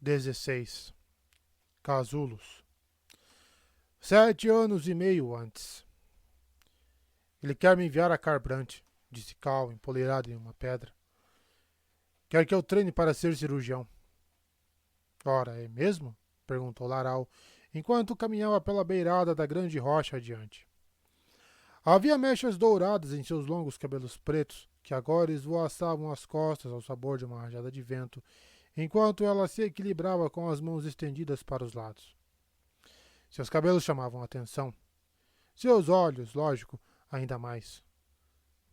16. Casulos. 7 anos e meio antes. Ele quer me enviar a Carbrante, disse Cal, empoleirado em uma pedra. Quer que eu treine para ser cirurgião. Ora, é mesmo? Perguntou Laral, enquanto caminhava pela beirada da grande rocha adiante. Havia mechas douradas em seus longos cabelos pretos, que agora esvoaçavam as costas ao sabor de uma rajada de vento, enquanto ela se equilibrava com as mãos estendidas para os lados. Seus cabelos chamavam a atenção. Seus olhos, lógico, ainda mais.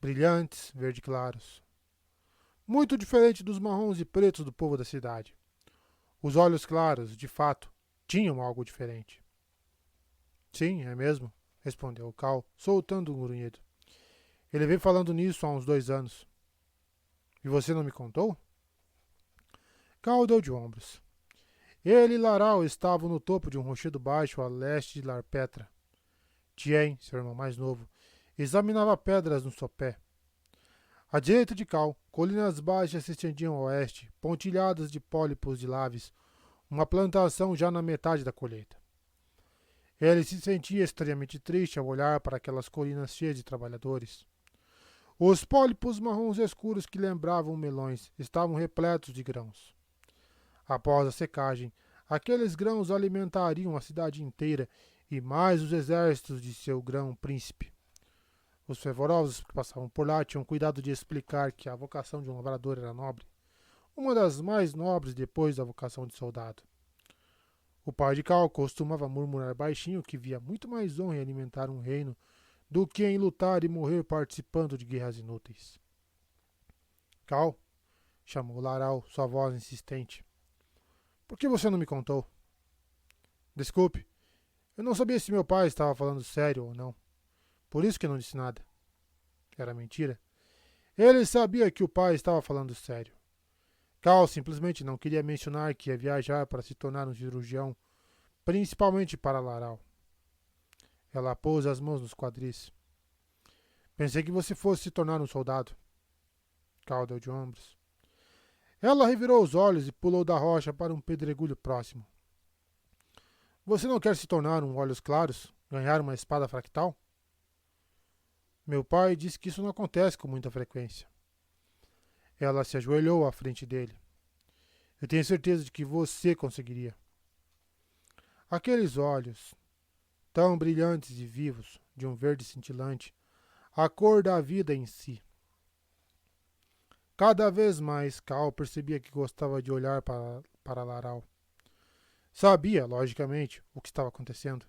Brilhantes, verde claros. Muito diferente dos marrons e pretos do povo da cidade. Os olhos claros, de fato, tinham algo diferente. Sim, é mesmo, respondeu Cal, soltando um grunhido. Ele vem falando nisso há uns 2 anos. E você não me contou? Cal deu de ombros. Ele e Laral estavam no topo de um rochedo baixo a leste de Larpetra. Tien, seu irmão mais novo, examinava pedras no sopé. À direita de Cal, colinas baixas se estendiam a oeste, pontilhadas de pólipos de laves, uma plantação já na metade da colheita. Ele se sentia estranhamente triste ao olhar para aquelas colinas cheias de trabalhadores. Os pólipos marrons escuros que lembravam melões estavam repletos de grãos. Após a secagem, aqueles grãos alimentariam a cidade inteira e mais os exércitos de seu grão-príncipe. Os fervorosos que passavam por lá tinham cuidado de explicar que a vocação de um lavrador era nobre, uma das mais nobres depois da vocação de soldado. O pai de Cal costumava murmurar baixinho que via muito mais honra em alimentar um reino do que em lutar e morrer participando de guerras inúteis. Cal, chamou Laral, sua voz insistente. Por que você não me contou? Desculpe, eu não sabia se meu pai estava falando sério ou não. Por isso que não disse nada. Era mentira. Ele sabia que o pai estava falando sério. Cal simplesmente não queria mencionar que ia viajar para se tornar um cirurgião, principalmente para Laral. Ela pôs as mãos nos quadris. Pensei que você fosse se tornar um soldado. Cal deu de ombros. Ela revirou os olhos e pulou da rocha para um pedregulho próximo. Você não quer se tornar um Olhos Claros? Ganhar uma espada fractal? Meu pai disse que isso não acontece com muita frequência. Ela se ajoelhou à frente dele. Eu tenho certeza de que você conseguiria. Aqueles olhos, tão brilhantes e vivos, de um verde cintilante, a cor da vida em si. Cada vez mais, Cal percebia que gostava de olhar para Laral. Sabia, logicamente, o que estava acontecendo.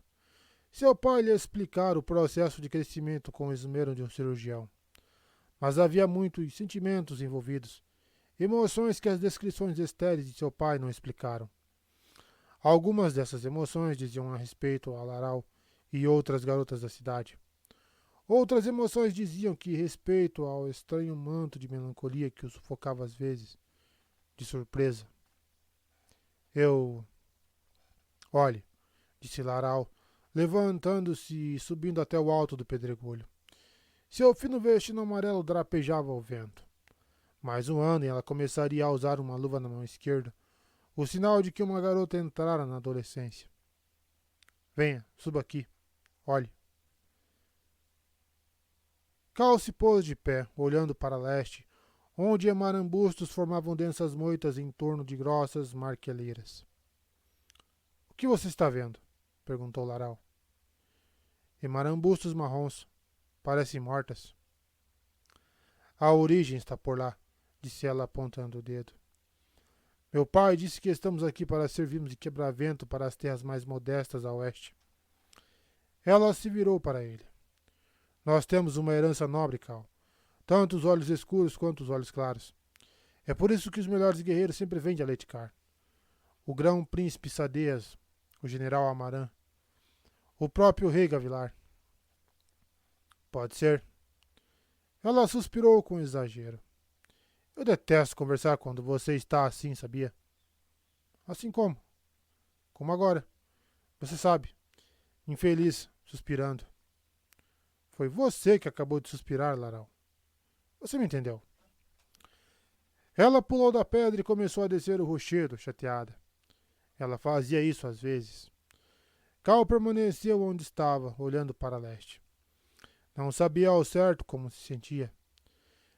Seu pai lhe explicara o processo de crescimento com o esmero de um cirurgião. Mas havia muitos sentimentos envolvidos, emoções que as descrições estéreis de seu pai não explicaram. Algumas dessas emoções diziam a respeito a Laral e outras garotas da cidade. Outras emoções diziam que respeito ao estranho manto de melancolia que o sufocava às vezes, de surpresa. Olhe, disse Laral, levantando-se e subindo até o alto do pedregulho. Seu fino vestido amarelo drapejava ao vento. Mais um ano e ela começaria a usar uma luva na mão esquerda, o sinal de que uma garota entrara na adolescência. Venha, suba aqui. Olhe. Cal se pôs de pé, olhando para leste, onde emarambustos formavam densas moitas em torno de grossas marqueleiras. O que você está vendo? Perguntou Laral. Emarambustos marrons. Parecem mortas. A origem está por lá, disse ela apontando o dedo. Meu pai disse que estamos aqui para servirmos de quebra-vento para as terras mais modestas a oeste. Ela se virou para ele. Nós temos uma herança nobre, Cal. Tanto os olhos escuros quanto os olhos claros. É por isso que os melhores guerreiros sempre vêm de Aletikar. O grão-príncipe Sadeas, o general Amaran, o próprio rei Gavilar. Pode ser. Ela suspirou com exagero. Eu detesto conversar quando você está assim, sabia? Assim como? Como agora. Você sabe. Infeliz, suspirando. Foi você que acabou de suspirar, Laral. Você me entendeu. Ela pulou da pedra e começou a descer o rochedo, chateada. Ela fazia isso às vezes. Cal permaneceu onde estava, olhando para leste. Não sabia ao certo como se sentia.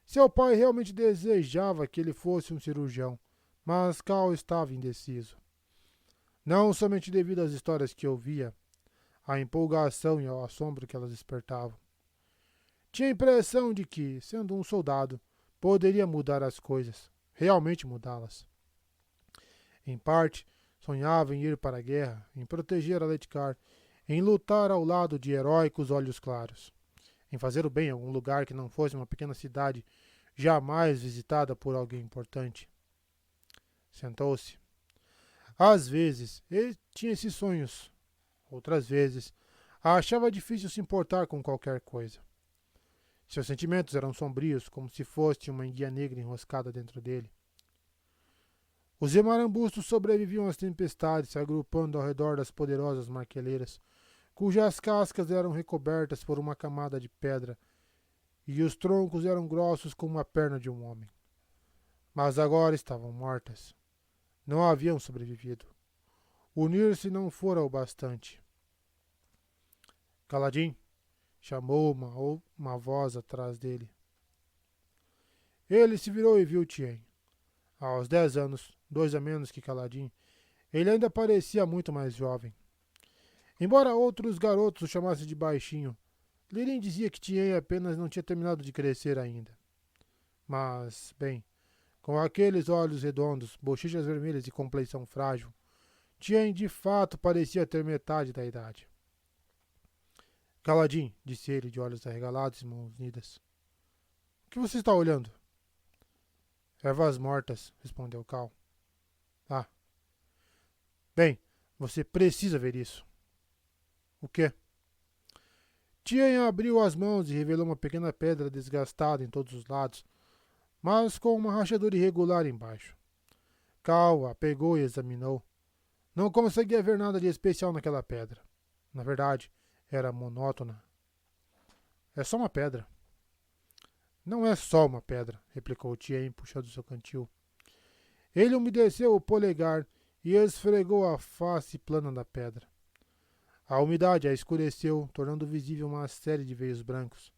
Seu pai realmente desejava que ele fosse um cirurgião, mas Cal estava indeciso. Não somente devido às histórias que ouvia, à empolgação e ao assombro que elas despertavam. Tinha a impressão de que, sendo um soldado, poderia mudar as coisas, realmente mudá-las. Em parte, sonhava em ir para a guerra, em proteger a Letcar, em lutar ao lado de heróicos olhos claros, em fazer o bem em algum lugar que não fosse uma pequena cidade jamais visitada por alguém importante. Sentou-se. Às vezes, ele tinha esses sonhos. Outras vezes, achava difícil se importar com qualquer coisa. Seus sentimentos eram sombrios, como se fosse uma enguia negra enroscada dentro dele. Os emarambustos sobreviviam às tempestades, se agrupando ao redor das poderosas marqueleiras, cujas cascas eram recobertas por uma camada de pedra, e os troncos eram grossos como a perna de um homem. Mas agora estavam mortas. Não haviam sobrevivido. Unir-se não fora o bastante. Caladim, chamou uma voz atrás dele. Ele se virou e viu Tien. Aos 10 anos, 2 a menos que Caladim, ele ainda parecia muito mais jovem. Embora outros garotos o chamassem de baixinho, Lirin dizia que Tien apenas não tinha terminado de crescer ainda. Mas, bem, com aqueles olhos redondos, bochechas vermelhas e compleição frágil, Tien de fato parecia ter metade da idade. Caladim, disse ele, de olhos arregalados e mãos unidas. O que você está olhando? Ervas mortas, respondeu Cal. Ah. Bem, você precisa ver isso. O quê? Tien abriu as mãos e revelou uma pequena pedra desgastada em todos os lados, mas com uma rachadura irregular embaixo. Cal a pegou e examinou. Não conseguia ver nada de especial naquela pedra. Na verdade, era monótona. É só uma pedra. Não é só uma pedra, replicou Tien, puxando seu cantil. Ele umedeceu o polegar e esfregou a face plana da pedra. A umidade a escureceu, tornando visível uma série de veios brancos.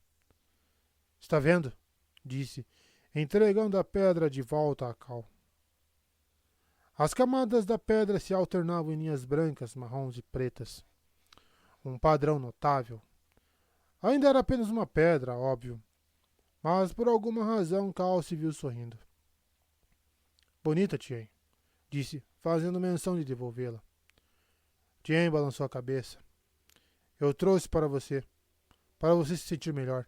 Está vendo? Disse, entregando a pedra de volta a Cal. As camadas da pedra se alternavam em linhas brancas, marrons e pretas. Um padrão notável. Ainda era apenas uma pedra, óbvio, mas por alguma razão Cal se viu sorrindo. Bonita, Tien, disse, fazendo menção de devolvê-la. Tien balançou a cabeça. Eu trouxe para você se sentir melhor.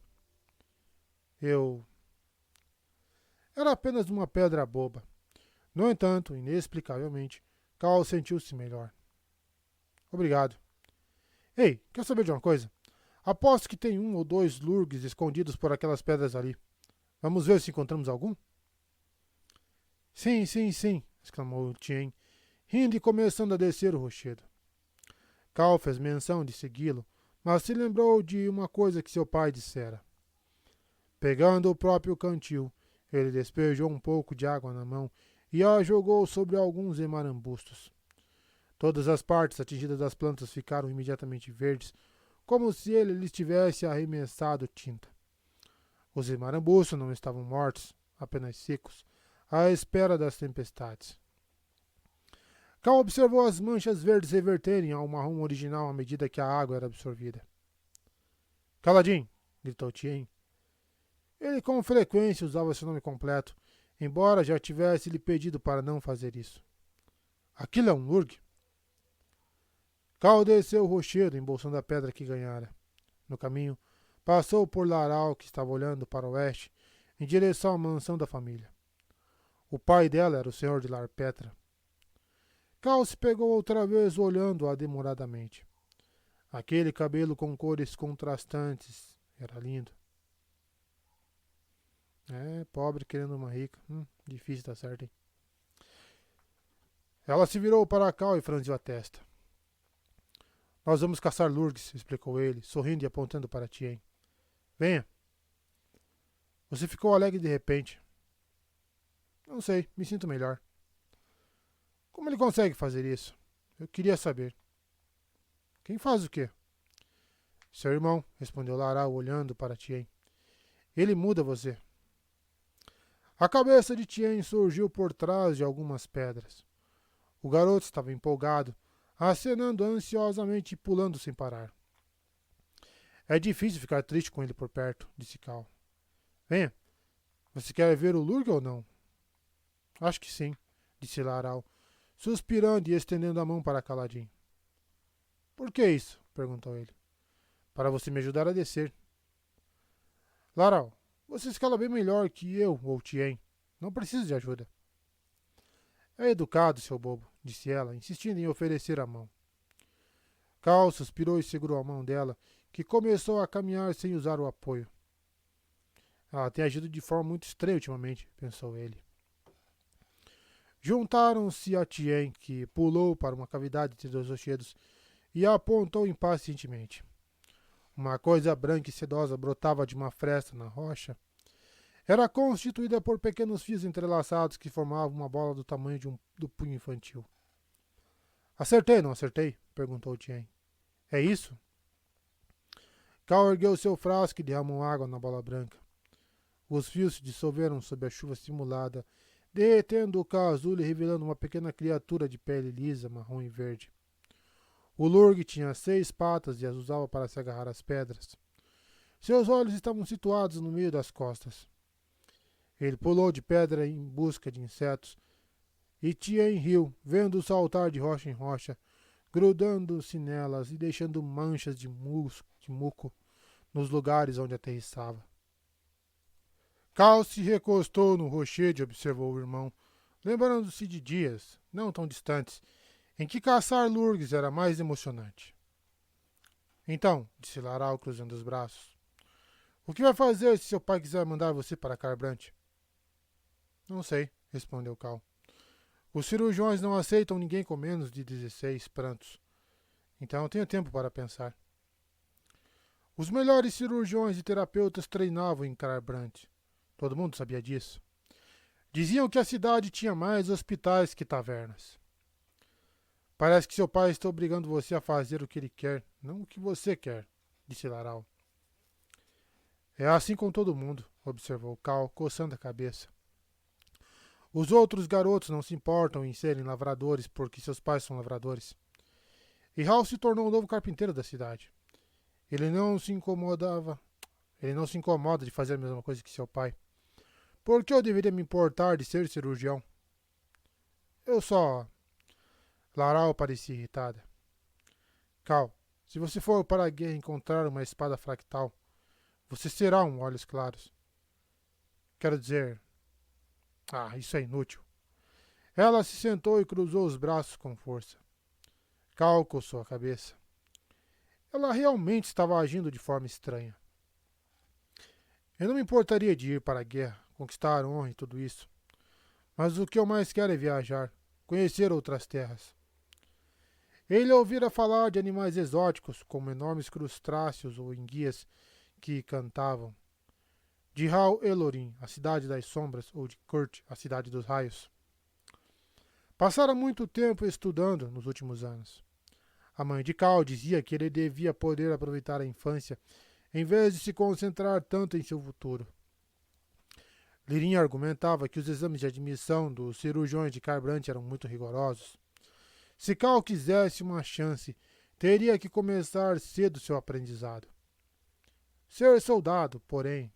Era apenas uma pedra boba. No entanto, inexplicavelmente, Cal sentiu-se melhor. Obrigado. Ei, quer saber de uma coisa? Aposto que tem 1 ou 2 lurgs escondidos por aquelas pedras ali. Vamos ver se encontramos algum? Sim, sim, sim, exclamou Tien, rindo e começando a descer o rochedo. Cal fez menção de segui-lo, mas se lembrou de uma coisa que seu pai dissera. Pegando o próprio cantil, ele despejou um pouco de água na mão e a jogou sobre alguns emarambustos. Todas as partes atingidas das plantas ficaram imediatamente verdes, como se ele lhes tivesse arremessado tinta. Os emarambustos não estavam mortos, apenas secos, à espera das tempestades. Cal observou as manchas verdes reverterem ao marrom original à medida que a água era absorvida. Caladim! Gritou Tien. Ele com frequência usava seu nome completo, embora já tivesse lhe pedido para não fazer isso. Aquilo é um lurg? Cal desceu o rochedo, embolsando a pedra que ganhara. No caminho, passou por Laral, que estava olhando para o oeste, em direção à mansão da família. O pai dela era o senhor de Larpetra. Cal se pegou outra vez olhando-a demoradamente. Aquele cabelo com cores contrastantes era lindo. Pobre querendo uma rica. Difícil dar certo, hein? Ela se virou para Cal e franziu a testa. Nós vamos caçar lurgs, explicou ele, sorrindo e apontando para Tien. Venha. Você ficou alegre de repente. Não sei, me sinto melhor. Como ele consegue fazer isso? Eu queria saber. Quem faz o quê? Seu irmão, respondeu Laral, olhando para Tien. Ele muda você. A cabeça de Tien surgiu por trás de algumas pedras. O garoto estava empolgado, acenando ansiosamente e pulando sem parar. É difícil ficar triste com ele por perto, disse Cal. Venha, você quer ver o Lurg ou não? Acho que sim, disse Laral, suspirando e estendendo a mão para Kaladin. Por que isso? Perguntou ele. Para você me ajudar a descer. Laral, você escala bem melhor que eu ou Tien. Não precisa de ajuda. É educado, seu bobo, disse ela, insistindo em oferecer a mão. Cal suspirou e segurou a mão dela, que começou a caminhar sem usar o apoio. Ela tem agido de forma muito estranha ultimamente, pensou ele. Juntaram-se a Tien, que pulou para uma cavidade entre dois rochedos e a apontou impacientemente. Uma coisa branca e sedosa brotava de uma fresta na rocha. Era constituída por pequenos fios entrelaçados que formavam uma bola do tamanho do punho infantil. Acertei, não acertei? Perguntou Tien. É isso? Cal ergueu seu frasco e derramou água na bola branca. Os fios se dissolveram sob a chuva simulada, derretendo o casulo e revelando uma pequena criatura de pele lisa, marrom e verde. O Lurg tinha 6 patas e as usava para se agarrar às pedras. Seus olhos estavam situados no meio das costas. Ele pulou de pedra em busca de insetos, e Tien riu, vendo-o saltar de rocha em rocha, grudando-se nelas e deixando manchas de muco nos lugares onde aterrissava. Cal se recostou no rochedo e observou o irmão, lembrando-se de dias, não tão distantes, em que caçar lurgs era mais emocionante. Então, disse Laral, cruzando os braços, o que vai fazer se seu pai quiser mandar você para Carbrante? Não sei, respondeu Cal. Os cirurgiões não aceitam ninguém com menos de 16 prantos. Então tenho tempo para pensar. Os melhores cirurgiões e terapeutas treinavam em Carbrante. Todo mundo sabia disso. Diziam que a cidade tinha mais hospitais que tavernas. Parece que seu pai está obrigando você a fazer o que ele quer, não o que você quer, disse Laral. É assim com todo mundo, observou Cal, coçando a cabeça. Os outros garotos não se importam em serem lavradores porque seus pais são lavradores. E Hal se tornou o novo carpinteiro da cidade. Ele não se incomoda de fazer a mesma coisa que seu pai. Por que eu deveria me importar de ser cirurgião? Eu só... Laral parecia irritada. Cal, se você for para a guerra encontrar uma espada fractal, você será um Olhos Claros. Quero dizer... isso é inútil. Ela se sentou e cruzou os braços com força. Cal coçou a cabeça. Ela realmente estava agindo de forma estranha. Eu não me importaria de ir para a guerra, conquistar honra e tudo isso. Mas o que eu mais quero é viajar, conhecer outras terras. Ele ouvira falar de animais exóticos, como enormes crustáceos ou enguias que cantavam. De Hal Elorin, a cidade das sombras, ou de Kurt, a cidade dos raios. Passara muito tempo estudando nos últimos anos. A mãe de Cal dizia que ele devia poder aproveitar a infância em vez de se concentrar tanto em seu futuro. Lirin argumentava que os exames de admissão dos cirurgiões de Carbrante eram muito rigorosos. Se Cal quisesse uma chance, teria que começar cedo seu aprendizado. Ser soldado, porém.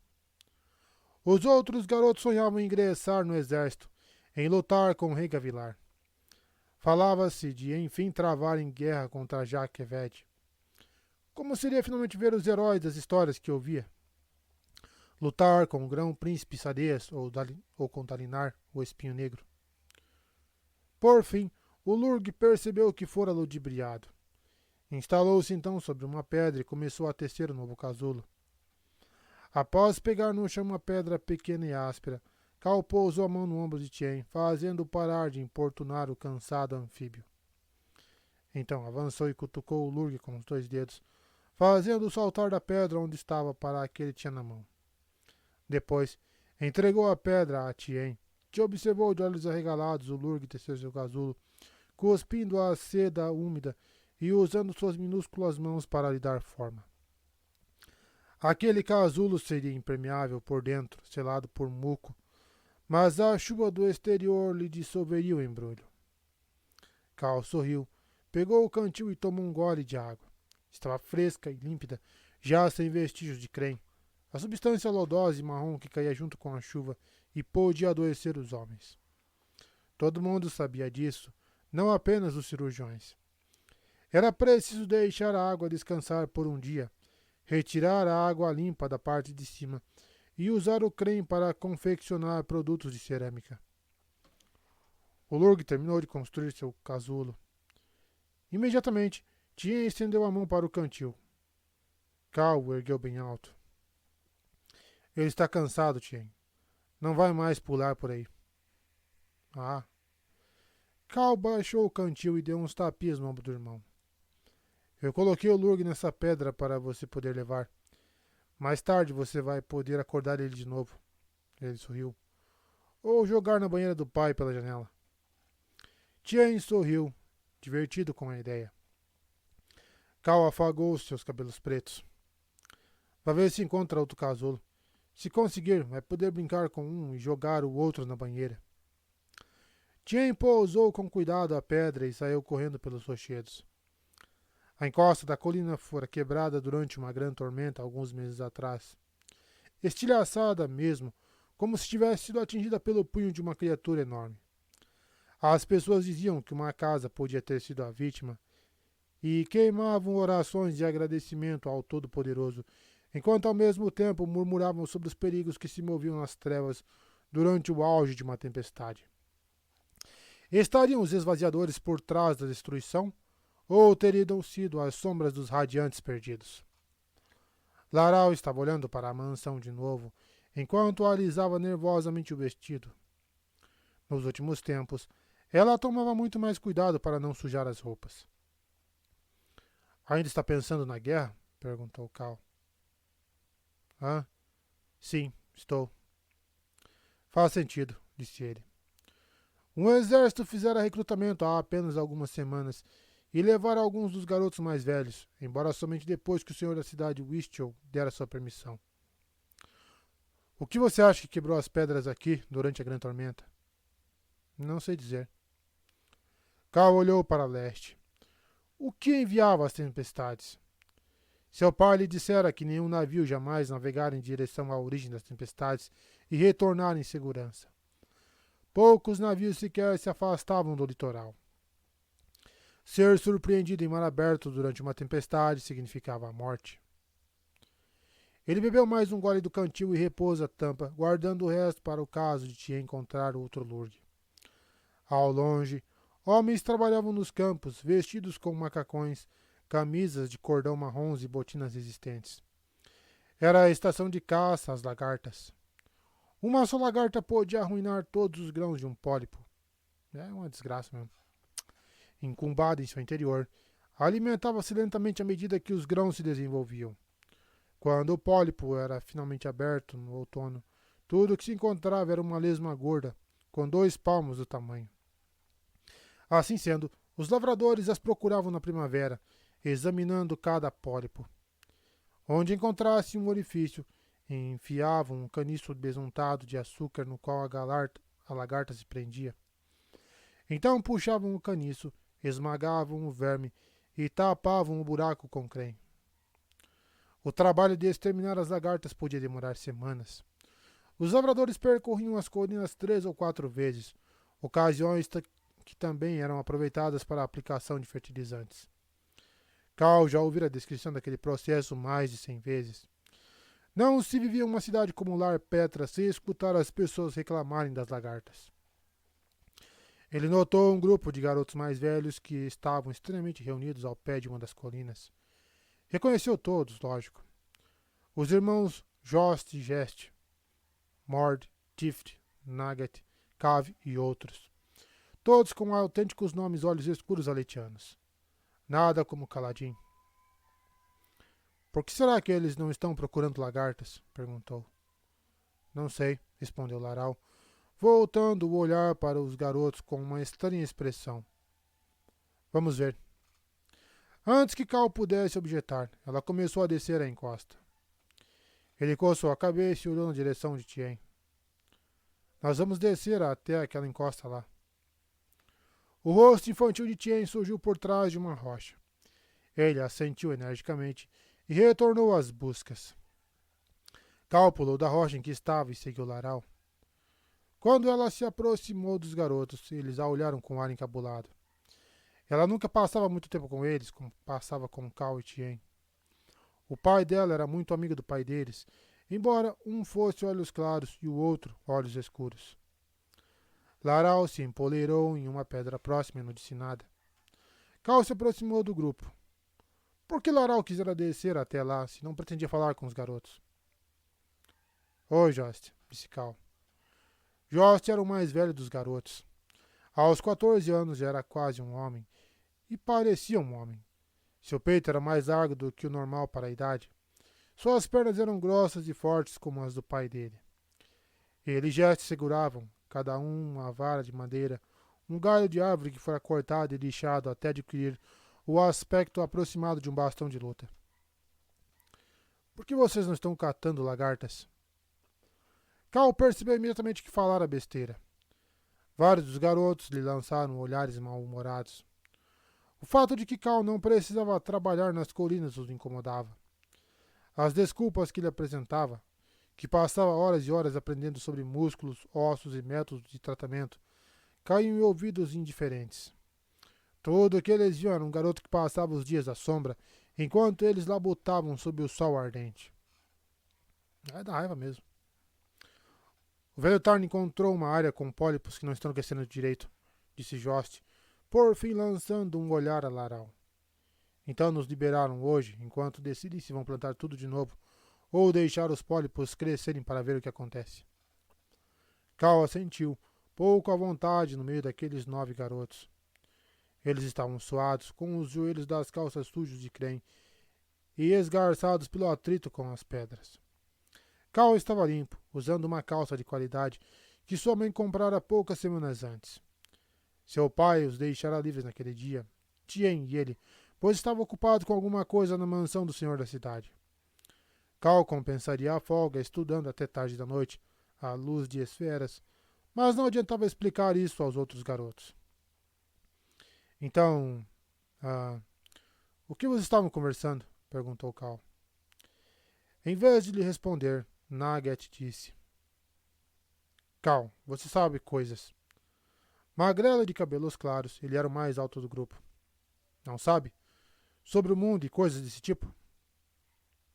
Os outros garotos sonhavam em ingressar no exército, em lutar com o rei Gavilar. Falava-se de enfim travar em guerra contra Jacques Eved. Como seria finalmente ver os heróis das histórias que ouvia? Lutar com o grão-príncipe Sadez ou com Dalinar, o espinho negro. Por fim, o Lurg percebeu que fora ludibriado. Instalou-se então sobre uma pedra e começou a tecer o novo casulo. Após pegar no chão uma pedra pequena e áspera, Cal pousou a mão no ombro de Tien, fazendo-o parar de importunar o cansado anfíbio. Então avançou e cutucou o Lurg com os 2 dedos, fazendo-o saltar da pedra onde estava para a que ele tinha na mão. Depois, entregou a pedra a Tien, que observou de olhos arregalados o Lurg tecer seu casulo, cuspindo a seda úmida e usando suas minúsculas mãos para lhe dar forma. Aquele casulo seria impermeável por dentro, selado por muco, mas a chuva do exterior lhe dissolveria o embrulho. Cal sorriu, pegou o cantil e tomou um gole de água. Estava fresca e límpida, já sem vestígios de creme. A substância lodosa e marrom que caía junto com a chuva e podia adoecer os homens. Todo mundo sabia disso, não apenas os cirurgiões. Era preciso deixar a água descansar por um dia, retirar a água limpa da parte de cima e usar o creme para confeccionar produtos de cerâmica. O Lurg terminou de construir seu casulo. Imediatamente, Tien estendeu a mão para o cantil. Cal o ergueu bem alto. Ele está cansado, Tien. Não vai mais pular por aí. Ah. Cal baixou o cantil e deu uns tapias no ombro do irmão. Eu coloquei o Lurg nessa pedra para você poder levar. Mais tarde você vai poder acordar ele de novo. Ele sorriu. Ou jogar na banheira do pai pela janela. Tien sorriu, divertido com a ideia. Cal afagou seus cabelos pretos. Vai ver se encontra outro casulo. Se conseguir, vai poder brincar com um e jogar o outro na banheira. Tien pousou com cuidado a pedra e saiu correndo pelos rochedos. A encosta da colina fora quebrada durante uma grande tormenta alguns meses atrás. Estilhaçada mesmo, como se tivesse sido atingida pelo punho de uma criatura enorme. As pessoas diziam que uma casa podia ter sido a vítima e queimavam orações de agradecimento ao Todo-Poderoso, enquanto ao mesmo tempo murmuravam sobre os perigos que se moviam nas trevas durante o auge de uma tempestade. Estariam os esvaziadores por trás da destruição, ou teriam sido as sombras dos radiantes perdidos? Laral estava olhando para a mansão de novo, enquanto alisava nervosamente o vestido. Nos últimos tempos, ela tomava muito mais cuidado para não sujar as roupas. Ainda está pensando na guerra? Perguntou Cal. Ah, sim, estou. Faz sentido, disse ele. Um exército fizera recrutamento há apenas algumas semanas e levara alguns dos garotos mais velhos, embora somente depois que o senhor da cidade Wistel dera sua permissão. O que você acha que quebrou as pedras aqui durante a grande tormenta? Não sei dizer. Cal olhou para leste. O que enviava as tempestades? Seu pai lhe dissera que nenhum navio jamais navegara em direção à origem das tempestades e retornara em segurança. Poucos navios sequer se afastavam do litoral. Ser surpreendido em mar aberto durante uma tempestade significava a morte. Ele bebeu mais um gole do cantil e repôs a tampa, guardando o resto para o caso de Tien encontrar outro Lurg. Ao longe, homens trabalhavam nos campos, vestidos com macacões, camisas de cordão marrons e botinas resistentes. Era a estação de caça às lagartas. Uma só lagarta podia arruinar todos os grãos de um pólipo. É uma desgraça mesmo. Incumbada em seu interior, alimentava-se lentamente à medida que os grãos se desenvolviam. Quando o pólipo era finalmente aberto no outono, tudo o que se encontrava era uma lesma gorda, com 2 palmos do tamanho. Assim sendo, os lavradores as procuravam na primavera, examinando cada pólipo. Onde encontrasse um orifício, enfiavam um caniço besuntado de açúcar no qual a lagarta se prendia. Então puxavam o caniço, esmagavam o verme e tapavam o buraco com creme. O trabalho de exterminar as lagartas podia demorar semanas. Os lavradores percorriam as colinas 3 ou 4 vezes, ocasiões que também eram aproveitadas para a aplicação de fertilizantes. Cal já ouvira a descrição daquele processo mais de 100 vezes. Não se vivia uma cidade como Lar Petra sem escutar as pessoas reclamarem das lagartas. Ele notou um grupo de garotos mais velhos que estavam estranhamente reunidos ao pé de uma das colinas. Reconheceu todos, lógico. Os irmãos Jost e Gest, Mord, Tift, Nugget, Cave e outros. Todos com autênticos nomes olhos escuros aletianos. Nada como Kaladin. Por que será que eles não estão procurando lagartas? Perguntou. Não sei, respondeu Laral, voltando o olhar para os garotos com uma estranha expressão. Vamos ver. Antes que Cal pudesse objetar, ela começou a descer a encosta. Ele coçou a cabeça e olhou na direção de Tien. Nós vamos descer até aquela encosta lá. O rosto infantil de Tien surgiu por trás de uma rocha. Ele assentiu energicamente e retornou às buscas. Cal pulou da rocha em que estava e seguiu Laral. Quando ela se aproximou dos garotos, eles a olharam com ar encabulado. Ela nunca passava muito tempo com eles, como passava com Cal e Tien. O pai dela era muito amigo do pai deles, embora um fosse olhos claros e o outro olhos escuros. Laral se empoleirou em uma pedra próxima e não disse nada. Cal se aproximou do grupo. Por que Laral quisera descer até lá, se não pretendia falar com os garotos? Oi, Jost, disse Cal. Jost era o mais velho dos garotos. Aos 14 anos já era quase um homem, e parecia um homem. Seu peito era mais largo do que o normal para a idade. Suas pernas eram grossas e fortes como as do pai dele. Ele e Jost seguravam, cada um uma vara de madeira, um galho de árvore que fora cortado e lixado até adquirir o aspecto aproximado de um bastão de luta. Por que vocês não estão catando lagartas? Cal percebeu imediatamente que falara besteira. Vários dos garotos lhe lançaram olhares mal-humorados. O fato de que Cal não precisava trabalhar nas colinas os incomodava. As desculpas que ele apresentava, que passava horas e horas aprendendo sobre músculos, ossos e métodos de tratamento, caíam em ouvidos indiferentes. Tudo o que eles viam era um garoto que passava os dias à sombra, enquanto eles labutavam sob o sol ardente. É da raiva mesmo. O velho Tarn encontrou uma área com pólipos que não estão crescendo direito, disse Jost, por fim lançando um olhar a Laral. Então nos liberaram hoje, enquanto decidem se vão plantar tudo de novo, ou deixar os pólipos crescerem para ver o que acontece. Cal assentiu, pouco à vontade no meio daqueles 9 garotos. Eles estavam suados, com os joelhos das calças sujos de creme e esgarçados pelo atrito com as pedras. Cal estava limpo, usando uma calça de qualidade que sua mãe comprara poucas semanas antes. Seu pai os deixara livres naquele dia, Tien e ele, pois estava ocupado com alguma coisa na mansão do senhor da cidade. Cal compensaria a folga estudando até tarde da noite, à luz de esferas, mas não adiantava explicar isso aos outros garotos. Então, o que vocês estavam conversando? Perguntou Cal. Em vez de lhe responder, Nugget disse. Cal, você sabe coisas. Magrelo de cabelos claros, ele era o mais alto do grupo. Não sabe? Sobre o mundo e coisas desse tipo?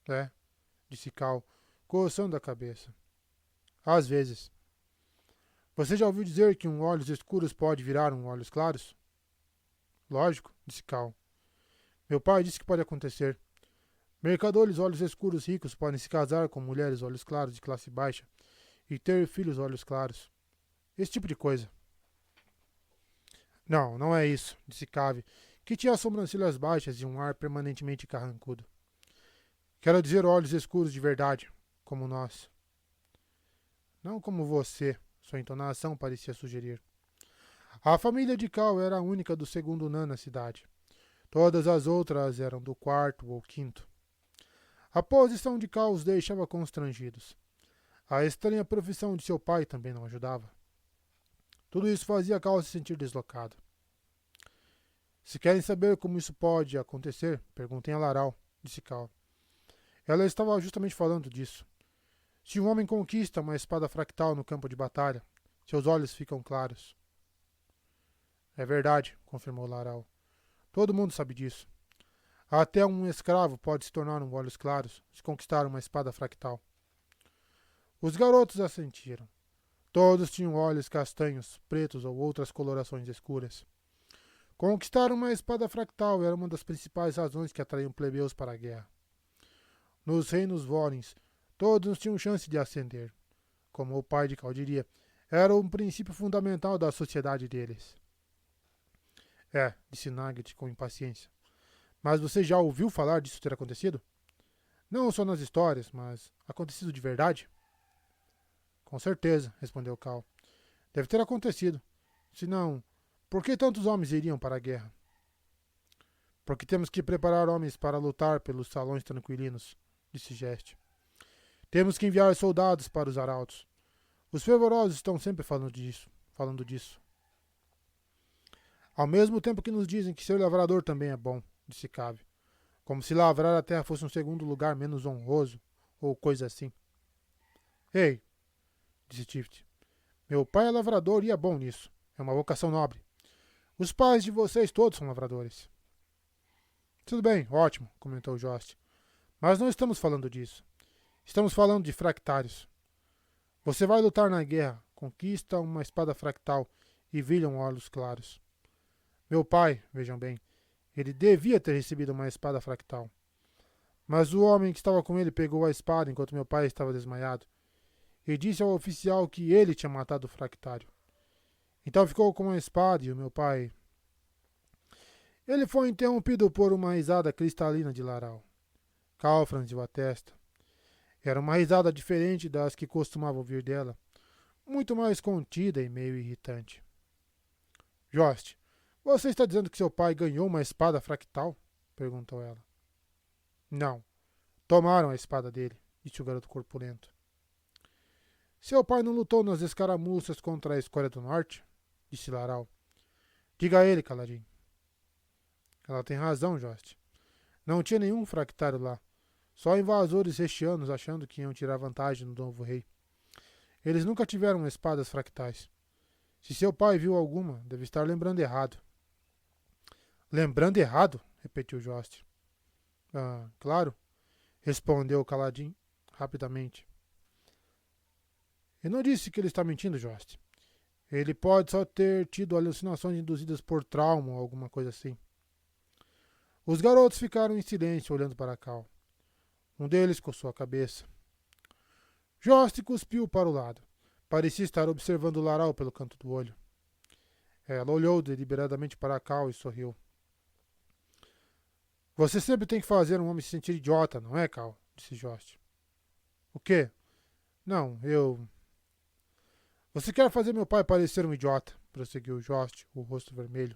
É, disse Cal, coçando a cabeça. Às vezes. Você já ouviu dizer que um olhos escuros pode virar um olhos claros? Lógico, disse Cal. Meu pai disse que pode acontecer. Mercadores olhos escuros ricos podem se casar com mulheres olhos claros de classe baixa e ter filhos olhos claros. Esse tipo de coisa. Não, não é isso, disse Cave, que tinha as sobrancelhas baixas e um ar permanentemente carrancudo. Quero dizer olhos escuros de verdade, como nós. Não como você, sua entonação parecia sugerir. A família de Cal era a única do segundo Nan na cidade. Todas as outras eram do quarto ou quinto. A posição de Cal os deixava constrangidos. A estranha profissão de seu pai também não ajudava. Tudo isso fazia Cal se sentir deslocado. Se querem saber como isso pode acontecer, perguntem a Laral, disse Cal. Ela estava justamente falando disso. Se um homem conquista uma espada fractal no campo de batalha, seus olhos ficam claros. É verdade, confirmou Laral. Todo mundo sabe disso. Até um escravo pode se tornar um olhos claros se conquistar uma espada fractal. Os garotos assentiram. Todos tinham olhos castanhos, pretos ou outras colorações escuras. Conquistar uma espada fractal era uma das principais razões que atraíam plebeus para a guerra. Nos reinos Vorens, todos tinham chance de ascender. Como o pai de Cal diria, era um princípio fundamental da sociedade deles. É, disse Nugget com impaciência. Mas você já ouviu falar disso ter acontecido? Não só nas histórias, mas acontecido de verdade? Com certeza, respondeu Cal. Deve ter acontecido. Se não, por que tantos homens iriam para a guerra? Porque temos que preparar homens para lutar pelos salões tranquilinos, disse Geste. Temos que enviar soldados para os arautos. Os fervorosos estão sempre falando disso. Ao mesmo tempo que nos dizem que ser lavrador também é bom, disse Cave. Como se lavrar a terra fosse um segundo lugar menos honroso, ou coisa assim. Ei, disse Tift. Meu pai é lavrador e é bom nisso. É uma vocação nobre. Os pais de vocês todos são lavradores. Tudo bem, ótimo, comentou Jost. Mas não estamos falando disso. Estamos falando de fractários. Você vai lutar na guerra, conquista uma espada fractal e Villiam olhos claros. Meu pai, vejam bem, ele devia ter recebido uma espada fractal. Mas o homem que estava com ele pegou a espada enquanto meu pai estava desmaiado e disse ao oficial que ele tinha matado o fractário. Então ficou com a espada e o meu pai... Ele foi interrompido por uma risada cristalina de Laral. Cal franziu a testa. Era uma risada diferente das que costumava ouvir dela, muito mais contida e meio irritante. Jost, você está dizendo que seu pai ganhou uma espada fractal? Perguntou ela. Não. Tomaram a espada dele, disse o garoto corpulento. Seu pai não lutou nas escaramuças contra a Escória do Norte? Disse Laral. Diga a ele, Caladinho. Ela tem razão, Jost. Não tinha nenhum fractário lá. Só invasores rechianos achando que iam tirar vantagem do novo rei. Eles nunca tiveram espadas fractais. Se seu pai viu alguma, deve estar lembrando errado. Lembrando errado? Repetiu Jost. Ah, claro, respondeu Caladinho rapidamente. Eu não disse que ele está mentindo, Jost. Ele pode só ter tido alucinações induzidas por trauma ou alguma coisa assim. Os garotos ficaram em silêncio, olhando para Cal. Um deles coçou a cabeça. Jost cuspiu para o lado. Parecia estar observando Laral pelo canto do olho. Ela olhou deliberadamente para Cal e sorriu. Você sempre tem que fazer um homem se sentir idiota, não é, Cal? Disse Jost. O quê? Não, eu... Você quer fazer meu pai parecer um idiota, prosseguiu Jost, o rosto vermelho.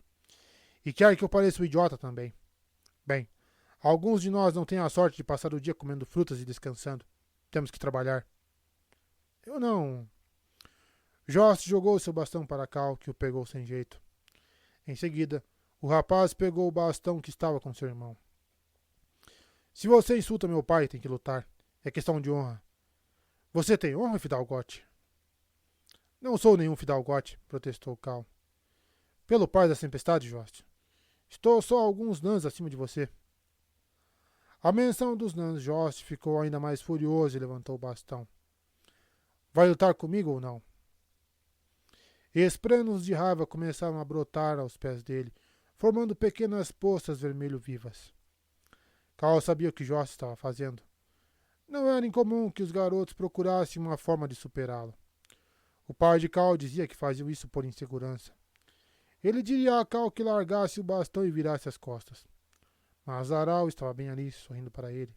E quer que eu pareça um idiota também. Bem, alguns de nós não têm a sorte de passar o dia comendo frutas e descansando. Temos que trabalhar. Eu não... Jost jogou seu bastão para Cal, que o pegou sem jeito. Em seguida, o rapaz pegou o bastão que estava com seu irmão. Se você insulta meu pai, tem que lutar. É questão de honra. Você tem honra, Fidalgote? Não sou nenhum Fidalgote, protestou Cal. Pelo pai da tempestade, Jost. Estou só alguns nãs acima de você. À menção dos nãs, Jost ficou ainda mais furioso e levantou o bastão. Vai lutar comigo ou não? Esprenos de raiva começaram a brotar aos pés dele, formando pequenas poças vermelho-vivas. Cal sabia o que Jost estava fazendo. Não era incomum que os garotos procurassem uma forma de superá-lo. O pai de Cal dizia que faziam isso por insegurança. Ele diria a Cal que largasse o bastão e virasse as costas. Mas Laral estava bem ali, sorrindo para ele.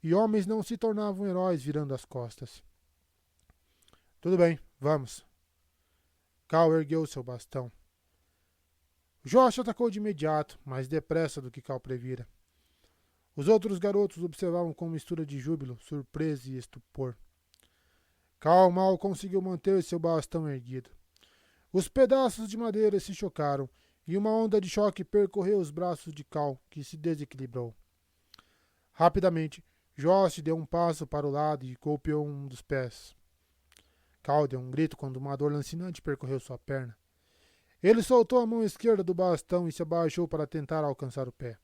E homens não se tornavam heróis virando as costas. Tudo bem, vamos. Cal ergueu seu bastão. Josh atacou de imediato, mais depressa do que Cal previra. Os outros garotos observavam com mistura de júbilo, surpresa e estupor. Cal mal conseguiu manter seu bastão erguido. Os pedaços de madeira se chocaram e uma onda de choque percorreu os braços de Cal, que se desequilibrou. Rapidamente, Josh deu um passo para o lado e golpeou um dos pés. Cal deu um grito quando uma dor lancinante percorreu sua perna. Ele soltou a mão esquerda do bastão e se abaixou para tentar alcançar o pé.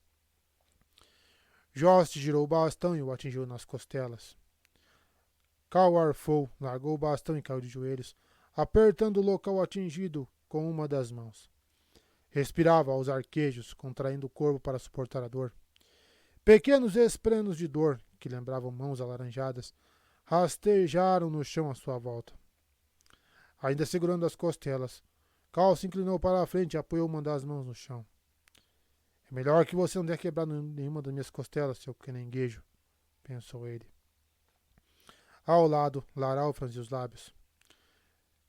Jost girou o bastão e o atingiu nas costelas. Cal arfou, largou o bastão e caiu de joelhos, apertando o local atingido com uma das mãos. Respirava aos arquejos, contraindo o corpo para suportar a dor. Pequenos esprenos de dor, que lembravam mãos alaranjadas, rastejaram no chão à sua volta. Ainda segurando as costelas, Cal se inclinou para a frente e apoiou uma das mãos no chão. É melhor que você não tenha quebrado nenhuma das minhas costelas, seu caranguejo, pensou ele. Ao lado, Laral franziu os lábios.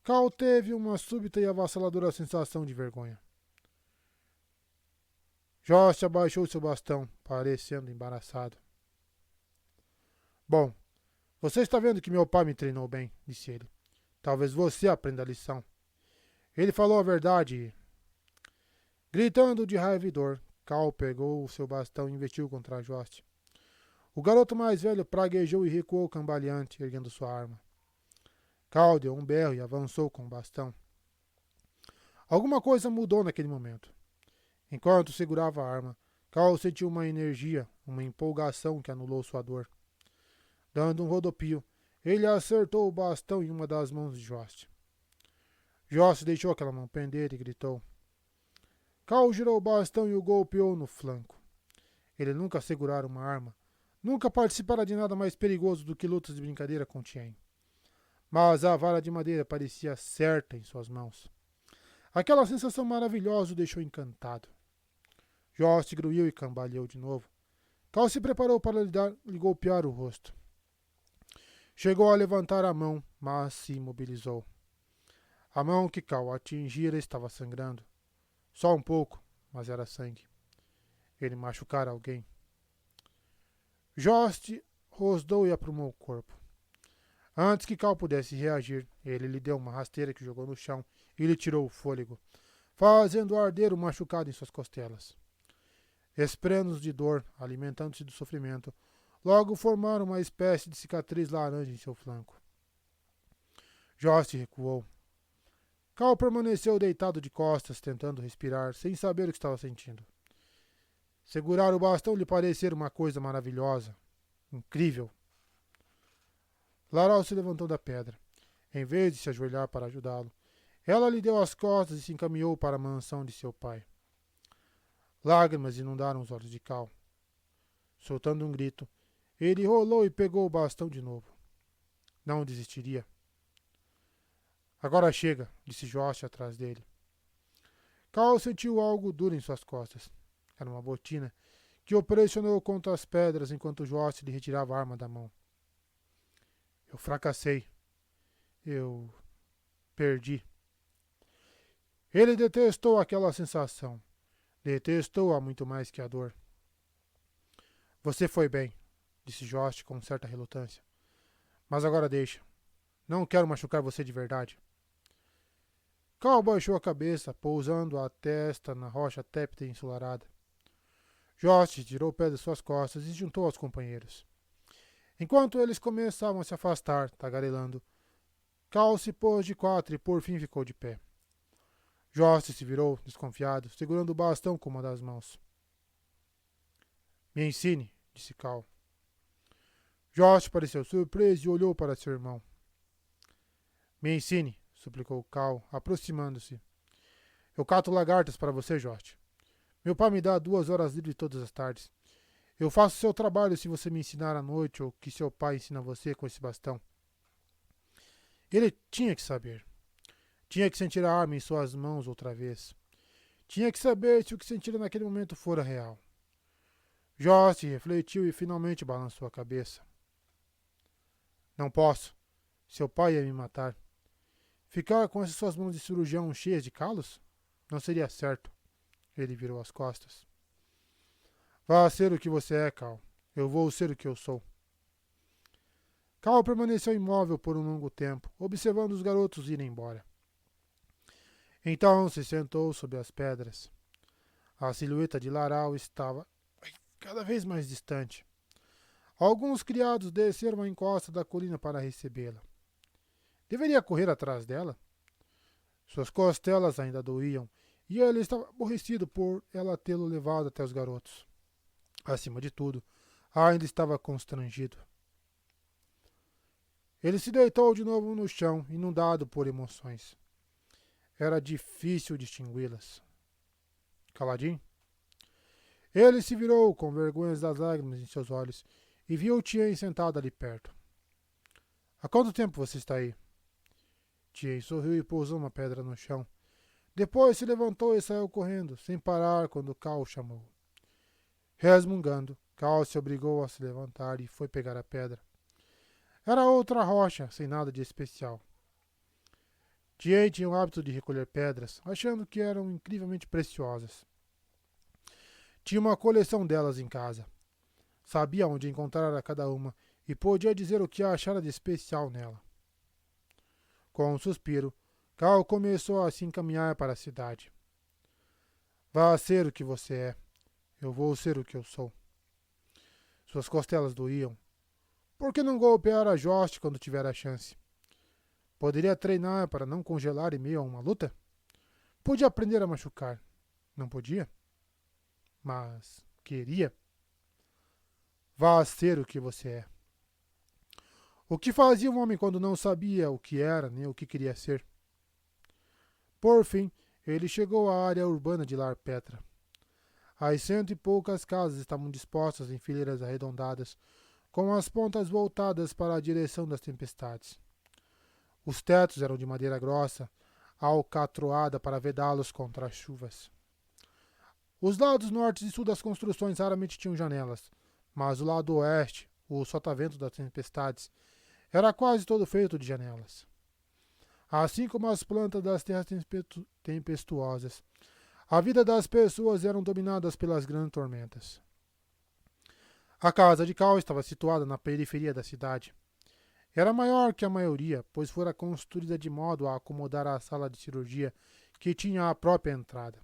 Cal teve uma súbita e avassaladora sensação de vergonha. Jost abaixou seu bastão, parecendo embaraçado. Bom, você está vendo que meu pai me treinou bem, disse ele. Talvez você aprenda a lição. Ele falou a verdade e... Gritando de raiva e dor, Cal pegou o seu bastão e investiu contra Jost. O garoto mais velho praguejou e recuou cambaleante, erguendo sua arma. Cal deu um berro e avançou com o bastão. Alguma coisa mudou naquele momento. Enquanto segurava a arma, Cal sentiu uma energia, uma empolgação que anulou sua dor. Dando um rodopio, ele acertou o bastão em uma das mãos de Jost. Jost deixou aquela mão pender e gritou. Cal girou o bastão e o golpeou no flanco. Ele nunca segurara uma arma, nunca participara de nada mais perigoso do que lutas de brincadeira com Tien. Mas a vara de madeira parecia certa em suas mãos. Aquela sensação maravilhosa o deixou encantado. Jost gruiu e cambaleou de novo. Cal se preparou para lhe golpear o rosto. Chegou a levantar a mão, mas se imobilizou. A mão que Cal atingira estava sangrando. Só um pouco, mas era sangue. Ele machucara alguém. Jost rosnou e aprumou o corpo. Antes que Cal pudesse reagir, ele lhe deu uma rasteira que jogou no chão e lhe tirou o fôlego, fazendo arder o machucado em suas costelas. Esprenos de dor, alimentando-se do sofrimento, logo formaram uma espécie de cicatriz laranja em seu flanco. Jost recuou. Cal permaneceu deitado de costas, tentando respirar, sem saber o que estava sentindo. Segurar o bastão lhe parecia uma coisa maravilhosa, incrível. Laral se levantou da pedra. Em vez de se ajoelhar para ajudá-lo, ela lhe deu as costas e se encaminhou para a mansão de seu pai. Lágrimas inundaram os olhos de Cal. Soltando um grito, ele rolou e pegou o bastão de novo. Não desistiria. Agora chega, disse Jost atrás dele. Cal sentiu algo duro em suas costas. Era uma botina que o pressionou contra as pedras enquanto Jost lhe retirava a arma da mão. Eu fracassei. Eu perdi. Ele detestou aquela sensação. Detestou-a muito mais que a dor. Você foi bem, disse Jost com certa relutância. Mas agora deixa. Não quero machucar você de verdade. Cal baixou a cabeça, pousando a testa na rocha tépida e ensolarada. Jost tirou o pé de suas costas e se juntou aos companheiros. Enquanto eles começavam a se afastar, tagarelando, Cal se pôs de quatro e por fim ficou de pé. Jost se virou, desconfiado, segurando o bastão com uma das mãos. Me ensine, disse Cal. Jost pareceu surpreso e olhou para seu irmão. Me ensine, suplicou Cal, aproximando-se. Eu cato lagartas para você, Jost. Meu pai me dá 2 horas livres todas as tardes. Eu faço seu trabalho se você me ensinar à noite ou que seu pai ensina você com esse bastão. Ele tinha que saber. Tinha que sentir a arma em suas mãos outra vez. Tinha que saber se o que sentira naquele momento fora real. Jost refletiu e finalmente balançou a cabeça. Não posso. Seu pai ia me matar. Ficar com essas suas mãos de cirurgião cheias de calos? Não seria certo. Ele virou as costas. Vá ser o que você é, Cal. Eu vou ser o que eu sou. Cal permaneceu imóvel por um longo tempo, observando os garotos irem embora. Então se sentou sob as pedras. A silhueta de Laral estava cada vez mais distante. Alguns criados desceram a encosta da colina para recebê-la. Deveria correr atrás dela? Suas costelas ainda doíam, e ele estava aborrecido por ela tê-lo levado até os garotos. Acima de tudo, ainda estava constrangido. Ele se deitou de novo no chão, inundado por emoções. Era difícil distingui-las. Caladinho? Ele se virou com vergonha das lágrimas em seus olhos e viu Tien sentado ali perto. Há quanto tempo você está aí? Tien sorriu e pousou uma pedra no chão. Depois se levantou e saiu correndo, sem parar quando Cal o chamou. Resmungando, Cal se obrigou a se levantar e foi pegar a pedra. Era outra rocha, sem nada de especial. Tien tinha o hábito de recolher pedras, achando que eram incrivelmente preciosas. Tinha uma coleção delas em casa. Sabia onde encontrar cada uma e podia dizer o que achara de especial nela. Com um suspiro, Cal começou a se encaminhar para a cidade. Vá ser o que você é. Eu vou ser o que eu sou. Suas costelas doíam. Por que não golpear a Jost quando tiver a chance? Poderia treinar para não congelar em meio a uma luta? Podia aprender a machucar. Não podia? Mas queria. Vá ser o que você é. O que fazia um homem quando não sabia o que era nem o que queria ser? Por fim, ele chegou à área urbana de Lar Petra. As 100 e poucas casas estavam dispostas em fileiras arredondadas, com as pontas voltadas para a direção das tempestades. Os tetos eram de madeira grossa, alcatroada para vedá-los contra as chuvas. Os lados norte e sul das construções raramente tinham janelas, mas o lado oeste, o sotavento das tempestades, era quase todo feito de janelas. Assim como as plantas das terras tempestuosas, a vida das pessoas eram dominadas pelas grandes tormentas. A casa de Cal estava situada na periferia da cidade. Era maior que a maioria, pois fora construída de modo a acomodar a sala de cirurgia, que tinha a própria entrada.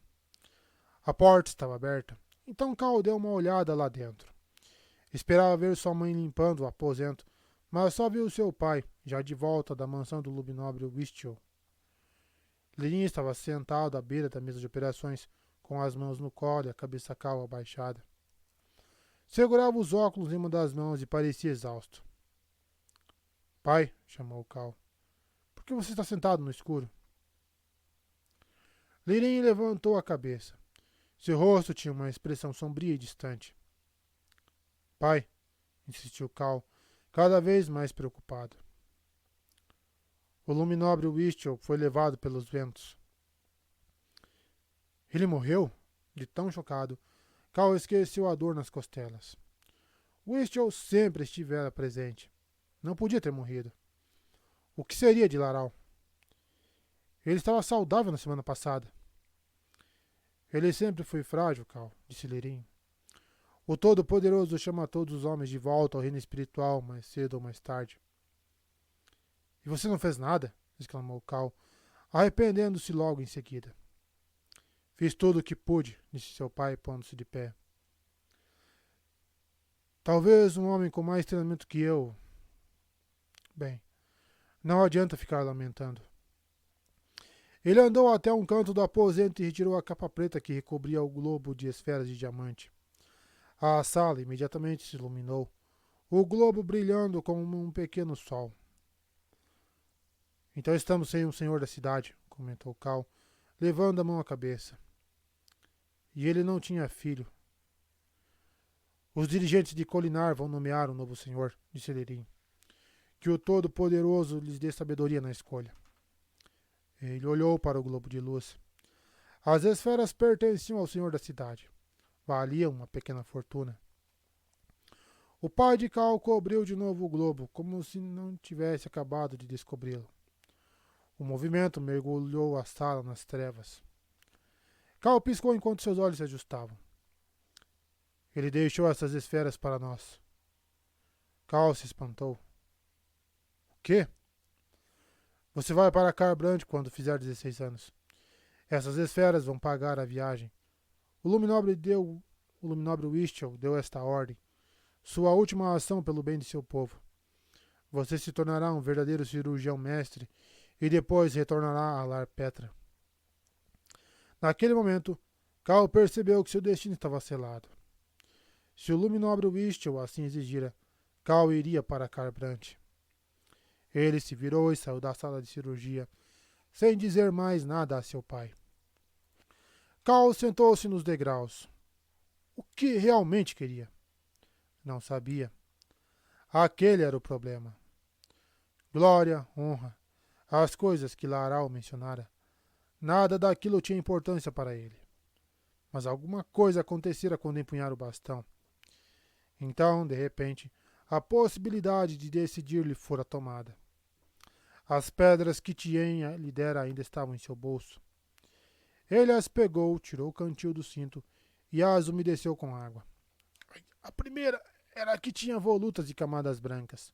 A porta estava aberta, então Cal deu uma olhada lá dentro. Esperava ver sua mãe limpando o aposento, mas só viu seu pai, já de volta da mansão do Luminobre Wistchel. Lirin estava sentado à beira da mesa de operações, com as mãos no colo e a cabeça calva abaixada. Segurava os óculos em uma das mãos e parecia exausto. Pai, chamou Cal, por que você está sentado no escuro? Lirin levantou a cabeça. Seu rosto tinha uma expressão sombria e distante. Pai, insistiu Cal, cada vez mais preocupado. O Luminobre Wistchel foi levado pelos ventos. Ele morreu? De tão chocado, Cal esqueceu a dor nas costelas. Wistchel sempre estivera presente. Não podia ter morrido. O que seria de Laral? Ele estava saudável na semana passada. Ele sempre foi frágil, Cal, disse Lirin. O Todo-Poderoso chama todos os homens de volta ao reino espiritual, mais cedo ou mais tarde. E você não fez nada? Exclamou Cal, arrependendo-se logo em seguida. Fiz tudo o que pude, disse seu pai, pondo-se de pé. Talvez um homem com mais treinamento que eu. Bem, não adianta ficar lamentando. Ele andou até um canto do aposento e retirou a capa preta que recobria o globo de esferas de diamante. A sala imediatamente se iluminou, o globo brilhando como um pequeno sol. Então estamos sem um senhor da cidade, comentou Cal, levando a mão à cabeça. E ele não tinha filho. Os dirigentes de Colinar vão nomear um novo senhor, disse Lirin. Que o Todo-Poderoso lhes dê sabedoria na escolha. Ele olhou para o globo de luz. As esferas pertenciam ao senhor da cidade. Valiam uma pequena fortuna. O pai de Cal cobriu de novo o globo, como se não tivesse acabado de descobri-lo. O movimento mergulhou a sala nas trevas. Cal piscou enquanto seus olhos se ajustavam. Ele deixou essas esferas para nós. Cal se espantou. O quê? Você vai para Carbrand quando fizer 16 anos. Essas esferas vão pagar a viagem. O Luminobre Wistchel deu esta ordem. Sua última ação pelo bem de seu povo. Você se tornará um verdadeiro cirurgião mestre e depois retornará a Lar Petra. Naquele momento, Cal percebeu que seu destino estava selado. Se o Luminobre Wistchel assim exigira, Cal iria para Carbrand. Ele se virou e saiu da sala de cirurgia, sem dizer mais nada a seu pai. Cal sentou-se nos degraus. O que realmente queria? Não sabia. Aquele era o problema. Glória, honra, as coisas que Laral mencionara. Nada daquilo tinha importância para ele. Mas alguma coisa acontecera quando empunhara o bastão. Então, de repente, a possibilidade de decidir lhe fora tomada. As pedras que Tien lhe dera ainda estavam em seu bolso. Ele as pegou, tirou o cantil do cinto e as umedeceu com água. A primeira era a que tinha volutas de camadas brancas.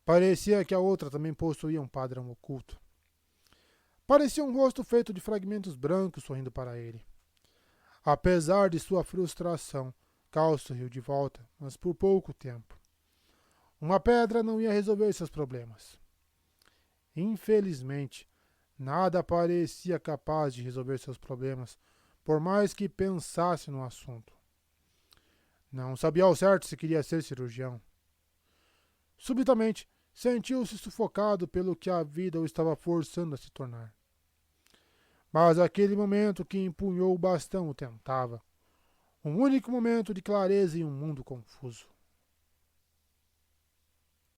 Parecia que a outra também possuía um padrão oculto. Parecia um rosto feito de fragmentos brancos sorrindo para ele. Apesar de sua frustração, Cal sorriu de volta, mas por pouco tempo. Uma pedra não ia resolver seus problemas. Infelizmente, nada parecia capaz de resolver seus problemas, por mais que pensasse no assunto. Não sabia ao certo se queria ser cirurgião. Subitamente, sentiu-se sufocado pelo que a vida o estava forçando a se tornar. Mas aquele momento que empunhou o bastão o tentava. Um único momento de clareza em um mundo confuso.